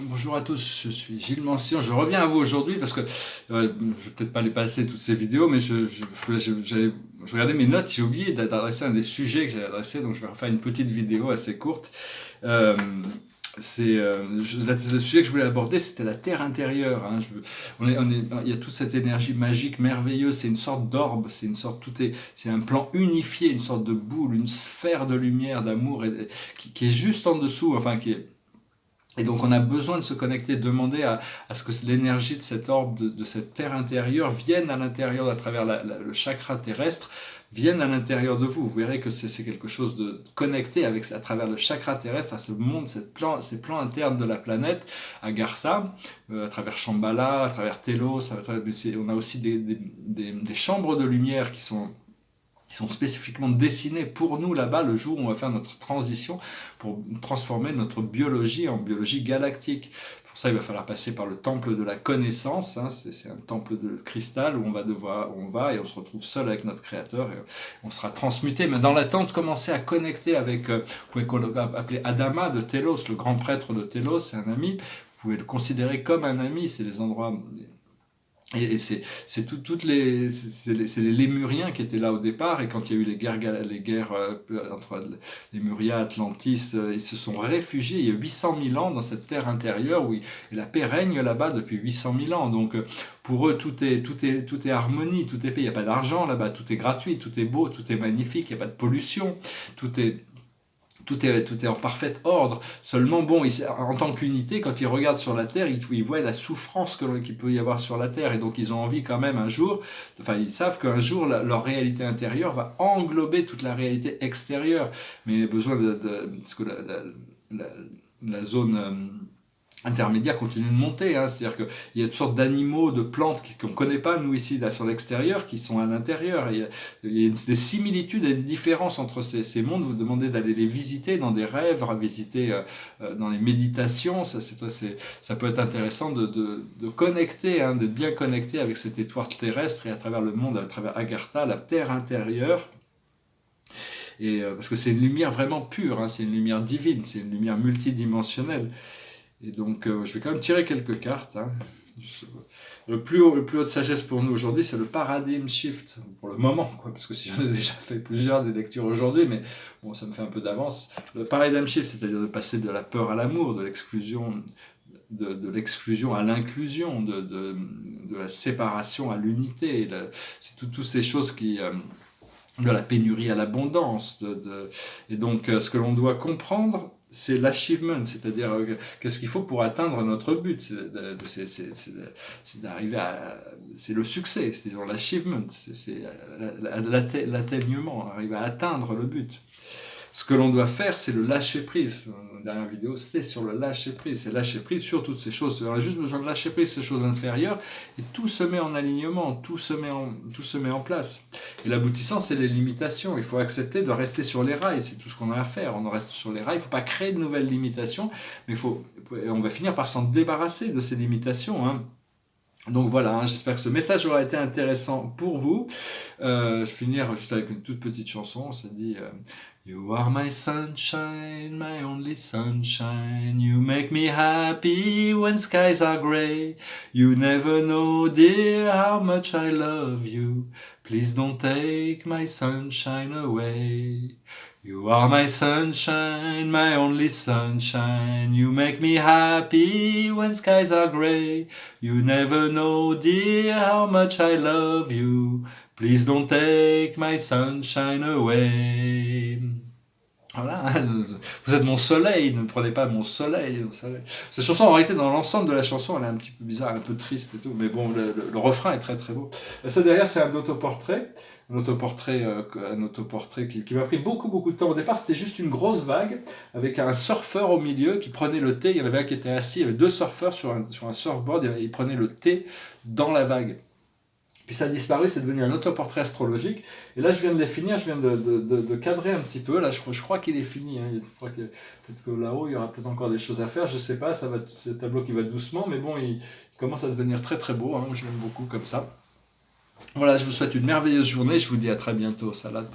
Bonjour à tous, je suis Gilles Mancian. Je reviens à vous aujourd'hui parce que je vais peut-être pas les passer toutes ces vidéos, mais je regardais mes notes, j'ai oublié d'adresser un des sujets que j'avais adressé, donc je vais refaire une petite vidéo assez courte. Euh, le sujet que je voulais aborder, c'était la terre intérieure. Hein. Il y a toute cette énergie magique, merveilleuse. C'est une sorte d'orbe, c'est un plan unifié, une sorte de boule, une sphère de lumière, d'amour, qui est juste en dessous, enfin et donc on a besoin de se connecter, de demander à ce que l'énergie de cet orbe, de cette terre intérieure, vienne à l'intérieur, à travers le chakra terrestre, vienne à l'intérieur de vous. Vous verrez que c'est quelque chose de connecté à travers le chakra terrestre, à ce monde, ces plans internes de la planète, à Garsa, à travers Shambhala, à travers Telos, on a aussi des chambres de lumière qui sont spécifiquement dessinés pour nous là-bas le jour où on va faire notre transition pour transformer notre biologie en biologie galactique. Pour ça, il va falloir passer par le temple de la connaissance. Hein. C'est un temple de cristal où on va et on se retrouve seul avec notre créateur et on sera transmuté. Mais dans l'attente, commencer à connecter avec, vous pouvez appeler Adama de Telos, le grand prêtre de Telos, c'est un ami. Vous pouvez le considérer comme un ami, c'est les endroits... Et c'est les Lémuriens qui étaient là au départ, et quand il y a eu les guerres entre Lémuria, Atlantis, ils se sont réfugiés il y a 800 000 ans dans cette terre intérieure et la paix règne là-bas depuis 800 000 ans. Donc pour eux, tout est harmonie, tout est paix. Il n'y a pas d'argent là-bas, tout est gratuit, tout est beau, tout est magnifique, il n'y a pas de pollution, tout est en parfait ordre. Seulement, bon, en tant qu'unité, quand ils regardent sur la Terre, ils voient la souffrance qu'il peut y avoir sur la Terre. Et donc, ils ont envie quand même un jour, enfin, ils savent qu'un jour, leur réalité intérieure va englober toute la réalité extérieure. Mais il y a besoin parce que la zone... intermédiaire continue de monter, hein. C'est-à-dire qu'il y a toutes sortes d'animaux, de plantes qu'on ne connaît pas, nous ici, là, sur l'extérieur, qui sont à l'intérieur. Il y a des similitudes et des différences entre ces mondes. Vous demandez d'aller les visiter dans des rêves, visiter dans les méditations. Ça peut être intéressant de connecter, hein, de bien connecter avec cette étoile terrestre et à travers le monde, à travers Agartha, la terre intérieure. Et, parce que c'est une lumière vraiment pure, hein, c'est une lumière divine, c'est une lumière multidimensionnelle. Et donc, je vais quand même tirer quelques cartes. Hein. Le plus haut de sagesse pour nous aujourd'hui, c'est le paradigm shift, pour le moment, quoi, parce que si j'en ai déjà fait plusieurs des lectures aujourd'hui, mais bon, ça me fait un peu d'avance. Le paradigm shift, c'est-à-dire de passer de la peur à l'amour, de l'exclusion à l'inclusion, de la séparation à l'unité. C'est toutes ces choses de la pénurie à l'abondance. Et donc, ce que l'on doit comprendre, c'est l'achievement, c'est-à-dire qu'est-ce qu'il faut pour atteindre notre but, c'est d'arriver c'est le succès, c'est-à-dire l'achievement, c'est l'atteignement, arriver à atteindre le but. Ce que l'on doit faire, c'est le lâcher prise. La dernière vidéo, c'était sur le lâcher prise. C'est lâcher prise sur toutes ces choses. On a juste besoin de lâcher prise sur ces choses inférieures et tout se met en alignement, tout se met en place. Et l'aboutissant, c'est les limitations. Il faut accepter de rester sur les rails. C'est tout ce qu'on a à faire. On reste sur les rails. Il ne faut pas créer de nouvelles limitations, mais on va finir par s'en débarrasser de ces limitations. Hein. Donc voilà, hein, j'espère que ce message aura été intéressant pour vous. Je vais finir juste avec une toute petite chanson. On s'est dit... You are my sunshine, my only sunshine. You make me happy when skies are grey. You never know, dear, how much I love you. Please don't take my sunshine away. You are my sunshine, my only sunshine. You make me happy when skies are grey. You never know, dear, how much I love you. Please don't take my sunshine away. Voilà, vous êtes mon soleil, ne prenez pas mon soleil. Cette chanson, en réalité, dans l'ensemble de la chanson, elle est un petit peu bizarre, un peu triste et tout, mais bon, le refrain est très très beau. Et ça derrière, c'est un autoportrait qui m'a pris beaucoup de temps. Au départ, c'était juste une grosse vague avec un surfeur au milieu qui prenait le thé. Il y en avait un qui était assis, il y avait deux surfeurs sur un surfboard, il prenait le thé dans la vague. Puis ça a disparu, c'est devenu un autoportrait astrologique. Et là, je viens de les finir, je viens de cadrer un petit peu. Là, je crois qu'il est fini. Hein. Peut-être que là-haut, il y aura peut-être encore des choses à faire. Je ne sais pas, c'est un tableau qui va doucement, mais bon, il commence à devenir très très beau. Hein. Je l'aime beaucoup comme ça. Voilà, je vous souhaite une merveilleuse journée. Je vous dis à très bientôt. Salat.